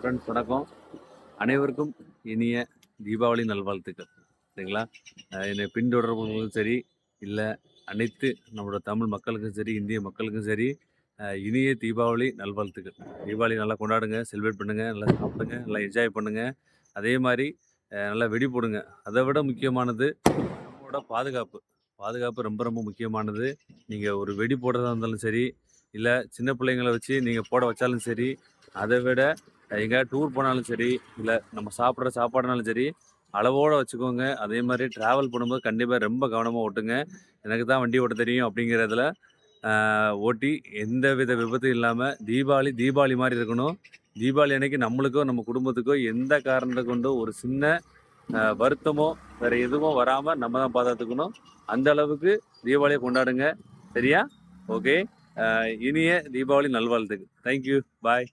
Friends வணக்கம். அனைவருக்கும் இனிய தீபாவளி நல்வாழ்த்துக்கள். சரிங்களா? என்னை பின்தொடர்பவர்களும் சரி, இல்ல அனைத்து நம்மளோட தமிழ் மக்களுக்கும் சரி, இந்திய மக்களுக்கும் சரி, இனிய தீபாவளி நல்வாழ்த்துக்கள். தீபாவளி நல்லா கொண்டாடுங்க, செலிப்ரேட் பண்ணுங்க, நல்லா சாப்பிடுங்க, நல்லா என்ஜாய் பண்ணுங்க. அதே மாரி நல்லா வெடி போடுங்க. அத விட முக்கியமானது நம்மளோட பாதுகாப்பு. பாதுகாப்பு ரொம்ப ரொம்ப முக்கியமானது. நீங்க ஒரு வெடி போடுறதா இருந்தாலும் சரி, இல்ல சின்ன பிள்ளைங்கள வச்சு நீங்க போட வச்சாலும் சரி, அத விட எங்கேயாவது டூர் போனாலும் சரி, இல்ல நம்ம சாப்பிடுற சாப்பாடுனாலும் சரி, அளவோட வச்சுக்கோங்க. அதே மாரி டிராவல் பண்ணும்போது கண்டிப்பா ரொம்ப கவனமா ஓட்டுங்க. எனக்கு தான் வண்டி ஓட்ட தெரியும் அப்படிங்கிறதுல ஓட்டி எந்தவித விபத்தும் இல்லாம தீபாவளி, தீபாவளி மாரி இருக்கணும். தீபாவளி அன்னைக்கு நம்மளுக்கோ, நம்ம குடும்பத்துக்கோ எந்த காரணத்த கொண்டும் ஒரு சின்ன வருத்தமோ, வேற எதுவும் வராம நம்ம தான் பாதுகாத்துக்கணும். அந்த அளவுக்கு தீபாவளிய கொண்டாடுங்க. சரியா? ஓகே. இனிய தீபாவளி நல்வாழ்த்துக்கள். Thank you. பாய்.